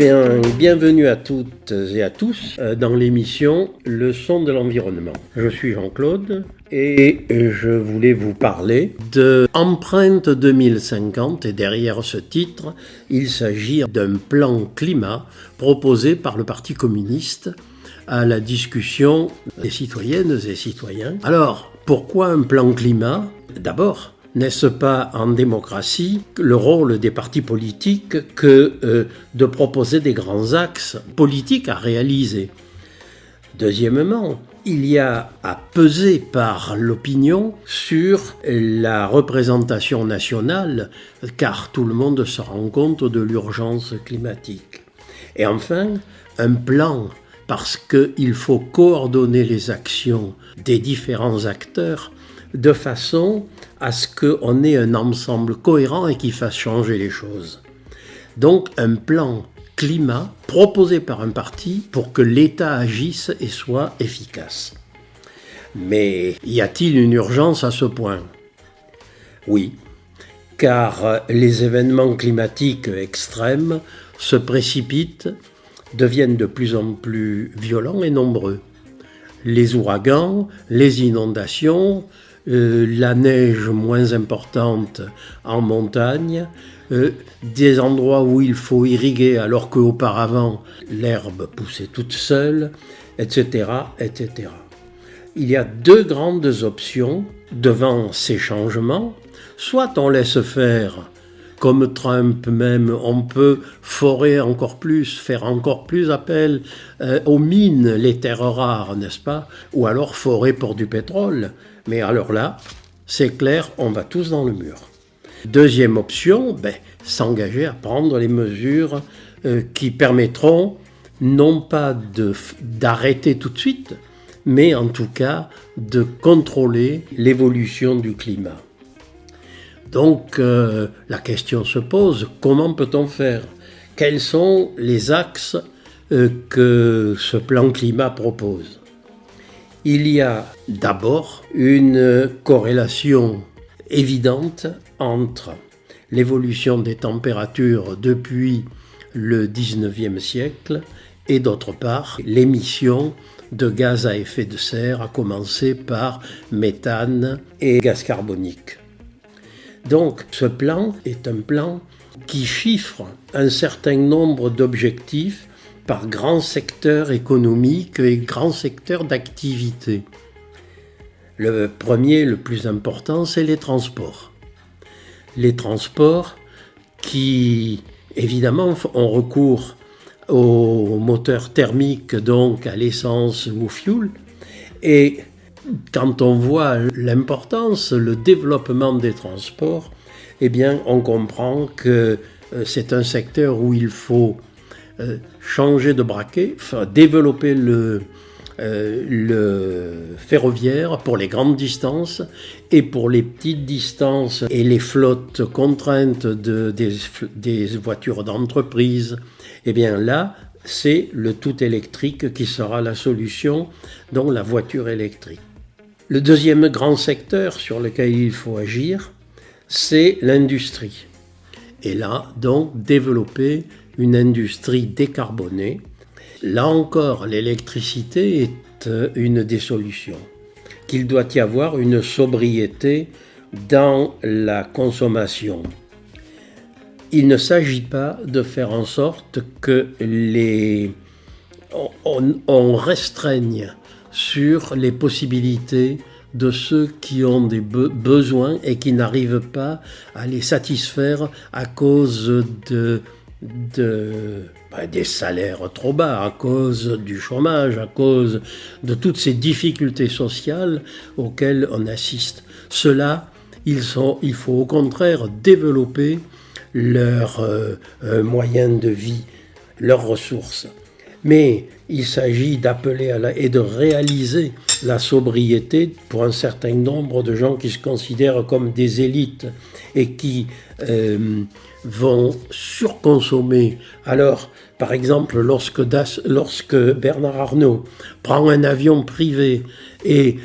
bien, bienvenue à toutes et à tous dans l'émission Leçons de l'environnement. Je suis Jean-Claude et je voulais vous parler de Empreinte 2050 et derrière ce titre, il s'agit d'un plan climat proposé par le Parti communiste à la discussion des citoyennes et citoyens. Alors, pourquoi un plan climat ? D'abord, n'est-ce pas en démocratie le rôle des partis politiques que de proposer des grands axes politiques à réaliser ? Deuxièmement, il y a à peser par l'opinion sur la représentation nationale, car tout le monde se rend compte de l'urgence climatique. Et enfin, un plan, parce qu'il faut coordonner les actions des différents acteurs de façon à ce qu'on ait un ensemble cohérent et qui fasse changer les choses. Donc un plan climat proposé par un parti pour que l'État agisse et soit efficace. Mais y a-t-il une urgence à ce point ? Oui, car les événements climatiques extrêmes se précipitent, deviennent de plus en plus violents et nombreux. Les ouragans, les inondations, la neige moins importante en montagne, des endroits où il faut irriguer alors qu'auparavant l'herbe poussait toute seule, etc., etc. Il y a deux grandes options devant ces changements. Soit on laisse faire, comme Trump même, on peut forer encore plus, faire encore plus appel aux mines, les terres rares, n'est-ce pas ? Ou alors forer pour du pétrole. Mais alors là, c'est clair, on va tous dans le mur. Deuxième option, s'engager à prendre les mesures qui permettront non pas d'arrêter tout de suite, mais en tout cas de contrôler l'évolution du climat. Donc la question se pose, comment peut-on faire ? Quels sont les axes que ce plan climat propose ? Il y a d'abord une corrélation évidente entre l'évolution des températures depuis le 19e siècle et d'autre part l'émission de gaz à effet de serre, à commencer par méthane et gaz carbonique. Donc ce plan est un plan qui chiffre un certain nombre d'objectifs par grands secteurs économiques et grands secteurs d'activité. Le premier, le plus important, c'est les transports. Les transports qui, évidemment, ont recours aux moteurs thermiques, donc à l'essence ou au fioul. Et quand on voit l'importance, le développement des transports, eh bien, on comprend que c'est un secteur où il faut changer de braquet, développer le ferroviaire pour les grandes distances et pour les petites distances et les flottes contraintes des voitures d'entreprise. Eh bien là, c'est le tout électrique qui sera la solution, donc la voiture électrique. Le deuxième grand secteur sur lequel il faut agir, c'est l'industrie. Et là, donc, développer une industrie décarbonée. Là encore, l'électricité est une des solutions. Qu'il doit y avoir une sobriété dans la consommation. Il ne s'agit pas de faire en sorte que on restreigne sur les possibilités de ceux qui ont des besoins et qui n'arrivent pas à les satisfaire à cause des salaires trop bas, à cause du chômage, à cause de toutes ces difficultés sociales auxquelles on assiste. Ceux-là, il faut au contraire développer leurs moyens de vie, leurs ressources. Mais il s'agit d'appeler et de réaliser la sobriété pour un certain nombre de gens qui se considèrent comme des élites et qui vont surconsommer. Alors, par exemple, lorsque Bernard Arnault prend un avion privé et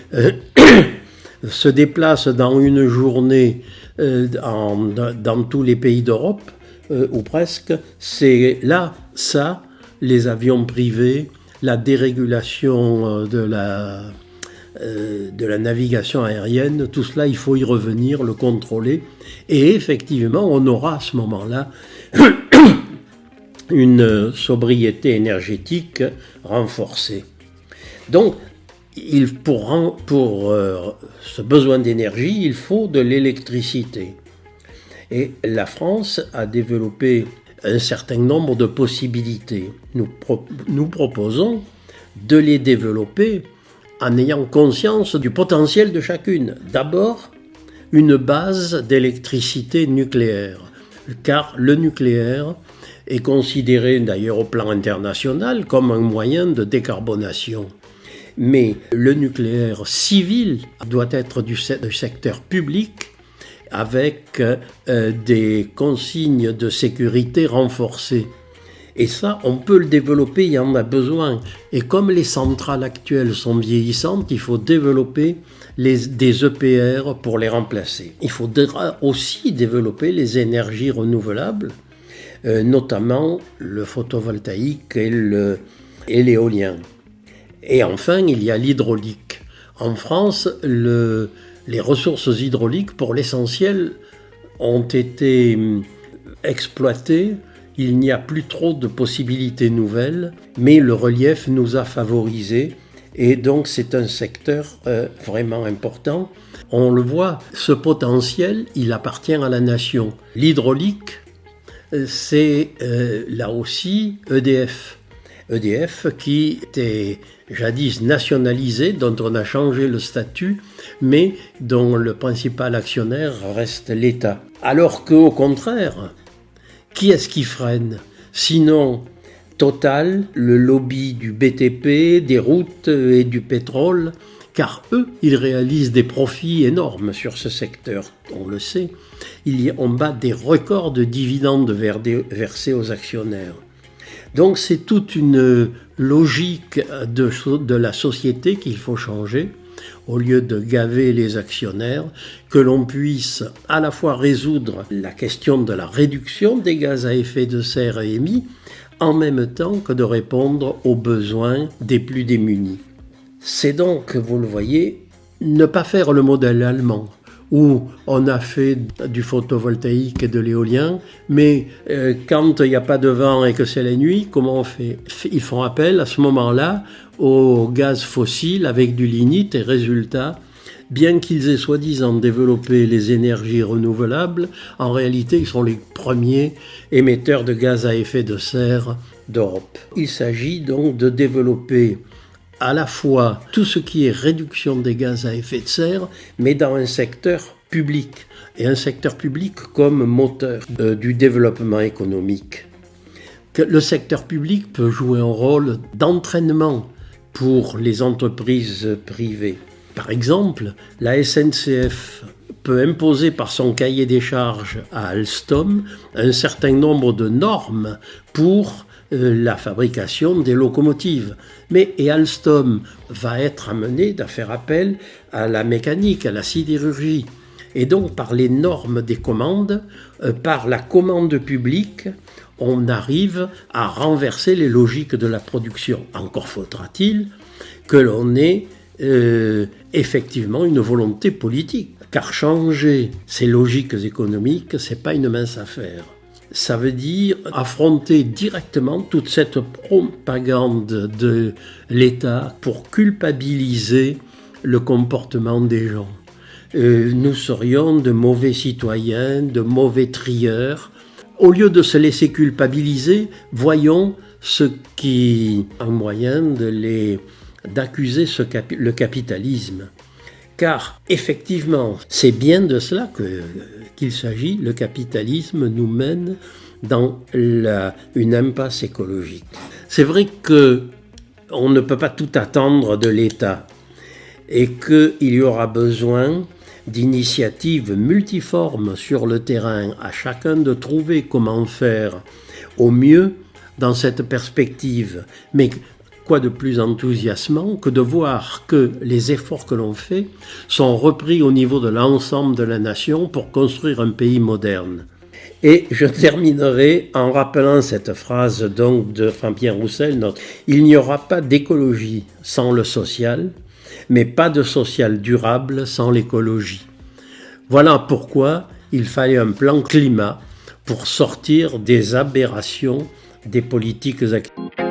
se déplace dans une journée dans tous les pays d'Europe, ou presque, c'est là, ça, les avions privés, la dérégulation de la navigation aérienne, tout cela, il faut y revenir, le contrôler. Et effectivement, on aura à ce moment-là une sobriété énergétique renforcée. Donc, pour ce besoin d'énergie, il faut de l'électricité. Et la France a développé un certain nombre de possibilités. Nous proposons de les développer en ayant conscience du potentiel de chacune. D'abord, une base d'électricité nucléaire, car le nucléaire est considéré d'ailleurs au plan international comme un moyen de décarbonation. Mais le nucléaire civil doit être du secteur public avec des consignes de sécurité renforcées. Et ça, on peut le développer, il y en a besoin. Et comme les centrales actuelles sont vieillissantes, il faut développer des EPR pour les remplacer. Il faudra aussi développer les énergies renouvelables, notamment le photovoltaïque et l'éolien. Et enfin, il y a l'hydraulique. En France, les ressources hydrauliques, pour l'essentiel, ont été exploitées. Il n'y a plus trop de possibilités nouvelles, mais le relief nous a favorisés. Et donc, c'est un secteur vraiment important. On le voit, ce potentiel, il appartient à la nation. L'hydraulique, c'est là aussi EDF. EDF qui était jadis nationalisé, dont on a changé le statut, mais dont le principal actionnaire reste l'État. Alors qu'au contraire, qui est-ce qui freine ? Sinon, Total, le lobby du BTP, des routes et du pétrole, car eux, ils réalisent des profits énormes sur ce secteur, on le sait. On bat des records de dividendes versés aux actionnaires. Donc c'est toute une logique de la société qu'il faut changer, au lieu de gaver les actionnaires, que l'on puisse à la fois résoudre la question de la réduction des gaz à effet de serre émis, en même temps que de répondre aux besoins des plus démunis. C'est donc, vous le voyez, ne pas faire le modèle allemand, où on a fait du photovoltaïque et de l'éolien, mais quand il n'y a pas de vent et que c'est la nuit, comment on fait ? Ils font appel à ce moment-là au gaz fossile avec du lignite, et résultat, bien qu'ils aient soi-disant développé les énergies renouvelables, en réalité ils sont les premiers émetteurs de gaz à effet de serre d'Europe. Il s'agit donc de développer à la fois tout ce qui est réduction des gaz à effet de serre, mais dans un secteur public, et un secteur public comme moteur du développement économique. Le secteur public peut jouer un rôle d'entraînement pour les entreprises privées. Par exemple, la SNCF peut imposer par son cahier des charges à Alstom un certain nombre de normes pour la fabrication des locomotives. Et Alstom va être amené à faire appel à la mécanique, à la sidérurgie. Et donc, par les normes des commandes, par la commande publique, on arrive à renverser les logiques de la production. Encore faudra-t-il que l'on ait effectivement une volonté politique. Car changer ces logiques économiques, ce n'est pas une mince affaire. Ça veut dire affronter directement toute cette propagande de l'État pour culpabiliser le comportement des gens. Nous serions de mauvais citoyens, de mauvais trieurs. Au lieu de se laisser culpabiliser, voyons ce qui est un moyen d'accuser le capitalisme. Car effectivement, c'est bien de cela qu'il s'agit. Le capitalisme nous mène dans une impasse écologique. C'est vrai qu'on ne peut pas tout attendre de l'État et qu'il y aura besoin d'initiatives multiformes sur le terrain, à chacun de trouver comment faire au mieux dans cette perspective. Mais quoi de plus enthousiasmant que de voir que les efforts que l'on fait sont repris au niveau de l'ensemble de la nation pour construire un pays moderne. Et je terminerai en rappelant cette phrase donc de Fabien Roussel, il n'y aura pas d'écologie sans le social, mais pas de social durable sans l'écologie. Voilà pourquoi il fallait un plan climat pour sortir des aberrations des politiques actives.